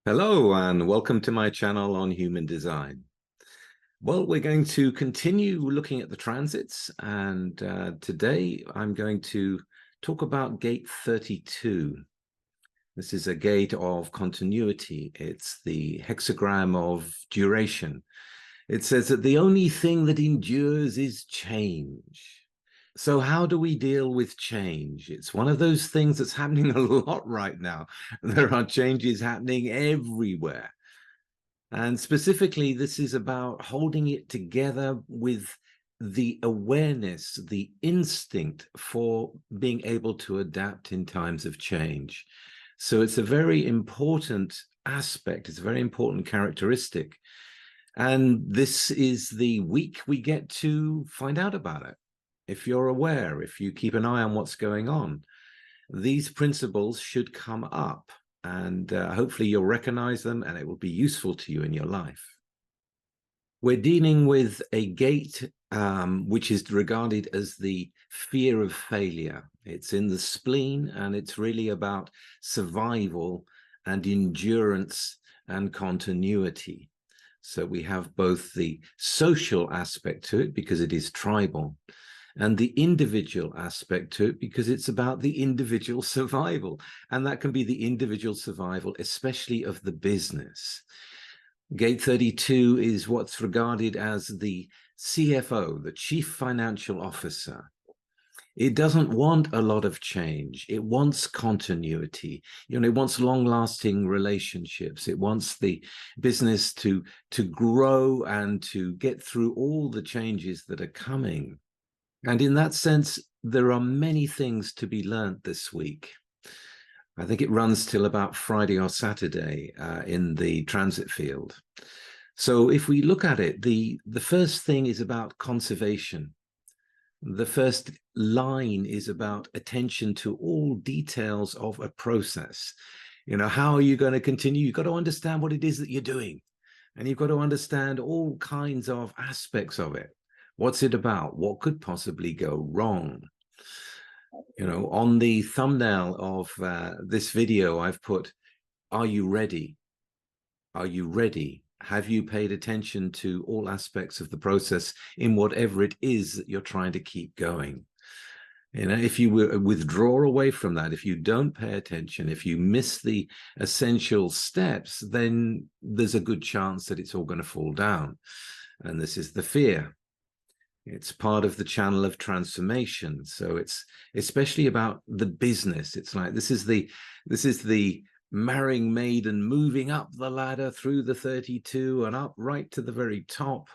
Hello and welcome to my channel on human design. Well, we're going to continue looking at the transits, and today I'm going to talk about gate 32. This is a gate of continuity. It's the hexagram of duration. It says that the only thing that endures is change. So how do we deal with change? It's one of those things that's happening a lot right now. There are changes happening everywhere. And specifically, this is about holding it together with the awareness, the instinct for being able to adapt in times of change. So it's a very important aspect. It's a very important characteristic. And this is the week we get to find out about it. If you're aware, if you keep an eye on what's going on, these principles should come up, and hopefully you'll recognize them and it will be useful to you in your life. We're dealing with a gate which is regarded as the fear of failure. It's in the spleen, and it's really about survival and endurance and continuity. So we have both the social aspect to it because it is tribal, and the individual aspect to it because it's about the individual survival. And that can be the individual survival, especially of the business. Gate 32 is what's regarded as the CFO, the Chief Financial Officer. It doesn't want a lot of change. It wants continuity. It wants long-lasting relationships. It wants the business to grow and to get through all the changes that are coming. And in that sense, there are many things to be learned this week. I think it runs till about Friday or Saturday in the transit field. So if we look at it, the first thing is about conservation. The first line is about attention to all details of a process. How are you going to continue? You've got to understand what it is that you're doing. And you've got to understand all kinds of aspects of it. What's it about? What could possibly go wrong? On the thumbnail of this video, I've put, are you ready? Are you ready? Have you paid attention to all aspects of the process in whatever it is that you're trying to keep going? If you withdraw away from that, if you don't pay attention, if you miss the essential steps, then there's a good chance that it's all going to fall down. And this is the fear. It's part of the channel of transformation. So it's especially about the business. It's like this is the marrying maiden moving up the ladder through the 32 and up right to the very top,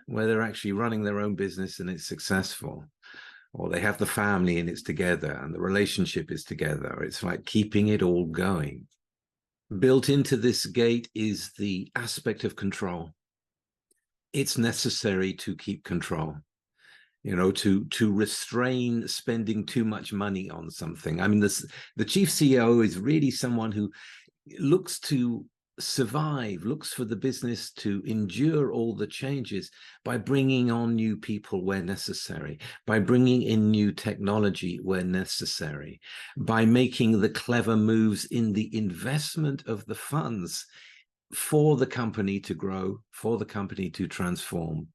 where they're actually running their own business and it's successful. Or they have the family and it's together and the relationship is together. It's like keeping it all going. Built into this gate is the aspect of control. It's necessary to keep control, to restrain spending too much money on something. I mean, the chief CEO is really someone who looks to survive, looks for the business to endure all the changes by bringing on new people where necessary, by bringing in new technology where necessary, by making the clever moves in the investment of the funds for the company to grow, for the company to transform.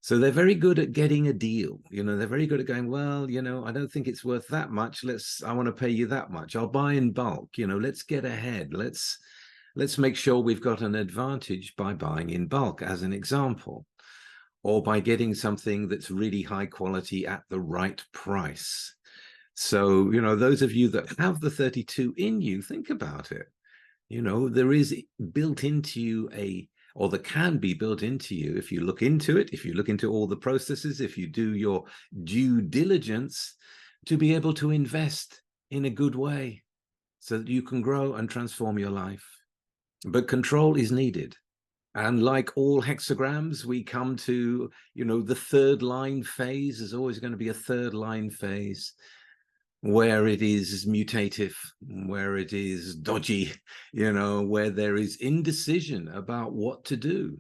So they're very good at getting a deal. They're very good at going, well, I don't think it's worth that much. I want to pay you that much. I'll buy in bulk. Let's get ahead. Let's make sure we've got an advantage by buying in bulk, as an example, or by getting something that's really high quality at the right price. So, those of you that have the 32 in you, think about it. There is built into you or that can be built into you if you look into it, if you look into all the processes, if you do your due diligence, to be able to invest in a good way so that you can grow and transform your life. But control is needed. And like all hexagrams, we come to, the third line phase. There's always going to be a third line phase, where it is mutative, where it is dodgy, where there is indecision about what to do.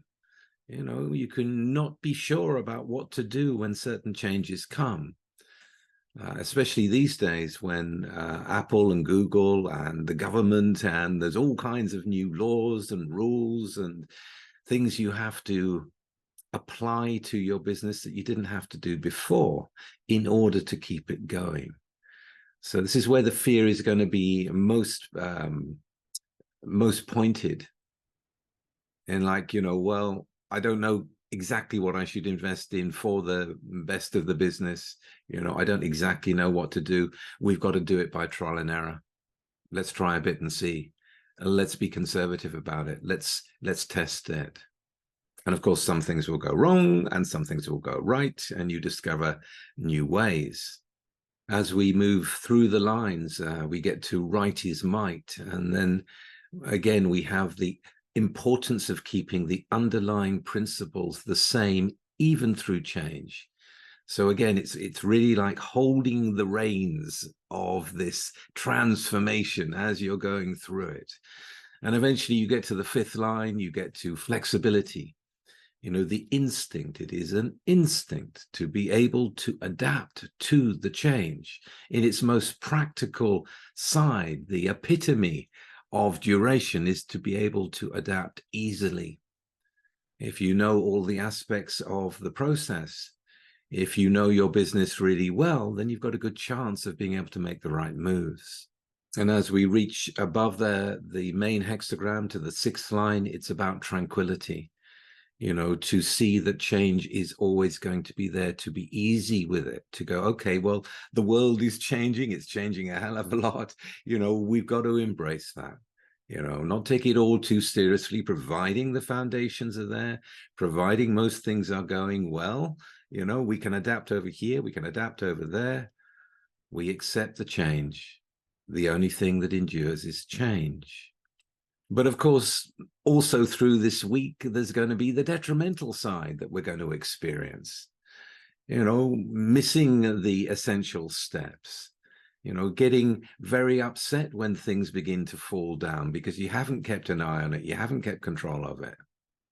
You can not be sure about what to do when certain changes come. especially these days when Apple and Google and the government, and there's all kinds of new laws and rules and things you have to apply to your business that you didn't have to do before in order to keep it going. So this is where the fear is going to be most pointed. And like, well, I don't know exactly what I should invest in for the best of the business. I don't exactly know what to do. We've got to do it by trial and error. Let's try a bit and see. Let's be conservative about it. Let's test it. And of course, some things will go wrong and some things will go right, and you discover new ways. As we move through the lines, we get to right is might. And then again, we have the importance of keeping the underlying principles the same, even through change. So again, it's really like holding the reins of this transformation as you're going through it. And eventually you get to the fifth line, you get to flexibility. The instinct, it is an instinct to be able to adapt to the change in its most practical side. The epitome of duration is to be able to adapt easily. If you know all the aspects of the process, if you know your business really well, then you've got a good chance of being able to make the right moves. And as we reach above the main hexagram to the sixth line, it's about tranquility. To see that change is always going to be there, to be easy with it, to go, okay, well, the world is changing. It's changing a hell of a lot. We've got to embrace that, not take it all too seriously, providing the foundations are there, providing most things are going well. We can adapt over here. We can adapt over there. We accept the change. The only thing that endures is change. But of course, also through this week, there's going to be the detrimental side that we're going to experience. Missing the essential steps, getting very upset when things begin to fall down because you haven't kept an eye on it. You haven't kept control of it.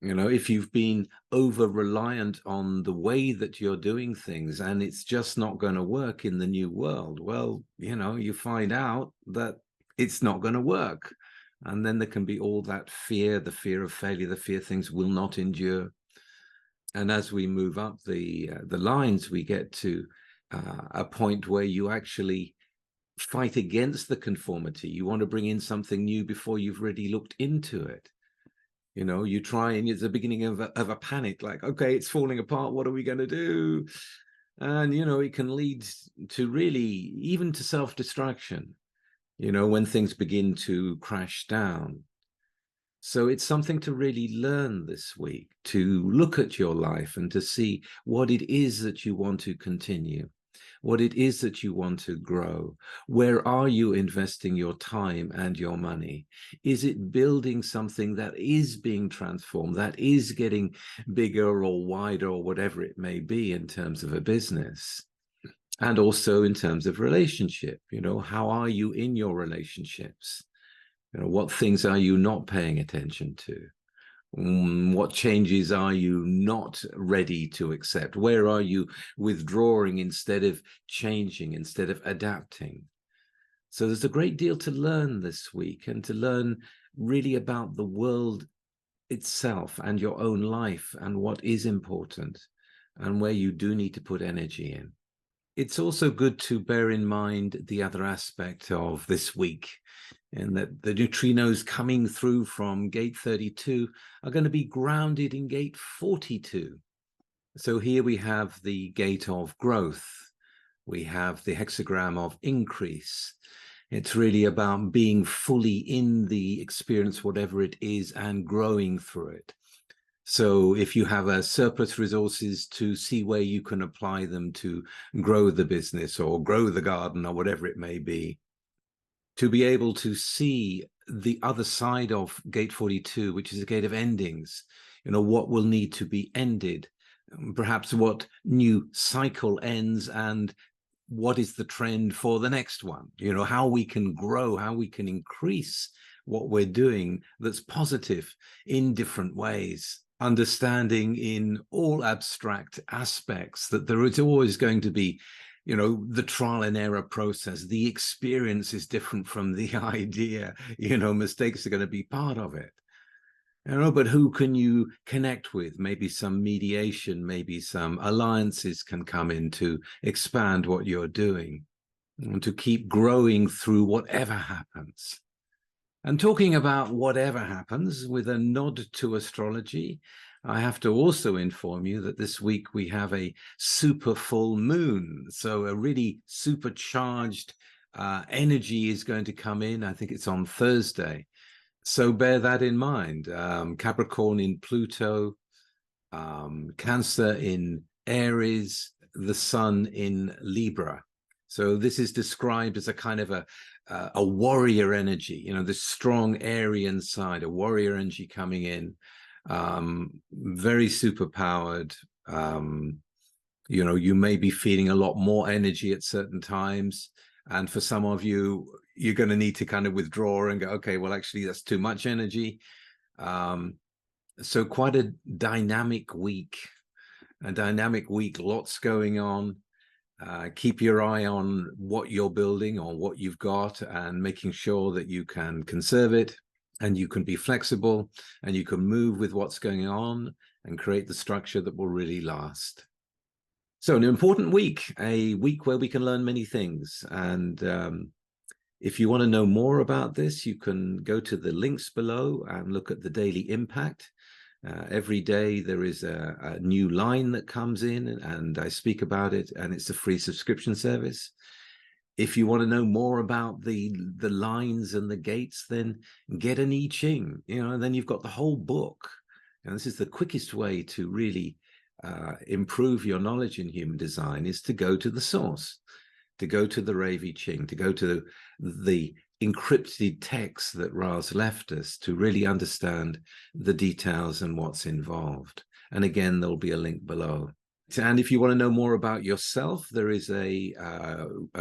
If you've been over reliant on the way that you're doing things and it's just not going to work in the new world, well, you find out that it's not going to work. And then there can be all that fear, the fear of failure, the fear things will not endure. And as we move up the lines, we get to a point where you actually fight against the conformity. You want to bring in something new before you've really looked into it. You try, and it's the beginning of a panic, like, okay, it's falling apart. What are we going to do? And, it can lead to really even to self-destruction. When things begin to crash down. So it's something to really learn this week, to look at your life and to see what it is that you want to continue, what it is that you want to grow. Where are you investing your time and your money? Is it building something that is being transformed, that is getting bigger or wider or whatever it may be in terms of a business? And also in terms of relationship, how are you in your relationships? What things are you not paying attention to? What changes are you not ready to accept? Where are you withdrawing instead of changing, instead of adapting? So there's a great deal to learn this week, and to learn really about the world itself and your own life and what is important and where you do need to put energy in. It's also good to bear in mind the other aspect of this week, and that the neutrinos coming through from gate 32 are going to be grounded in gate 42. So here we have the gate of growth. We have the hexagram of increase. It's really about being fully in the experience, whatever it is, and growing through it. So if you have a surplus resources, to see where you can apply them to grow the business or grow the garden or whatever it may be, to be able to see the other side of gate 42, which is a gate of endings, what will need to be ended, perhaps what new cycle ends, and what is the trend for the next one, how we can grow, how we can increase what we're doing that's positive in different ways. Understanding in all abstract aspects that there is always going to be you know, the trial and error process. The experience is different from the idea. You know, mistakes are going to be part of it. You know, but who can you connect with? Maybe some mediation, maybe some alliances can come in to expand what you're doing and to keep growing through whatever happens. And talking about whatever happens with a nod to astrology, I have to also inform you that this week we have a super full moon. So a really supercharged energy is going to come in. I think it's on Thursday. So bear that in mind. Capricorn in Pluto, Cancer in Aries, the Sun in Libra. So this is described as a kind of a warrior energy, you know, this strong Aryan side, a warrior energy coming in, very superpowered. You know, you may be feeling a lot more energy at certain times. And for some of you, you're going to need to kind of withdraw and go, okay, well, actually, that's too much energy. So quite a dynamic week, lots going on. Keep your eye on what you're building or what you've got and making sure that you can conserve it and you can be flexible and you can move with what's going on and create the structure that will really last. So an important week, a week where we can learn many things. And if you want to know more about this, you can go to the links below and look at the daily impact. Every day there is a new line that comes in and I speak about it, and it's a free subscription service. If you want to know more about the lines and the gates, then get an I Ching, you know, and then you've got the whole book. And this is the quickest way to really improve your knowledge in human design, is to go to the source, to go to the Ravi Ching, to go to the encrypted text that Ra's left us to really understand the details and what's involved. And again, there'll be a link below. And if you want to know more about yourself, there is a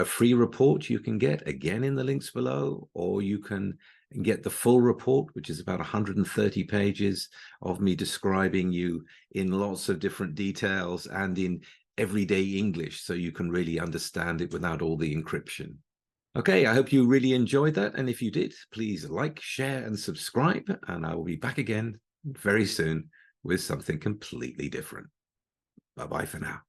free report you can get, again, in the links below, or you can get the full report, which is about 130 pages of me describing you in lots of different details and in everyday English, so you can really understand it without all the encryption. Okay, I hope you really enjoyed that. And if you did, please like, share, and subscribe. And I will be back again very soon with something completely different. Bye-bye for now.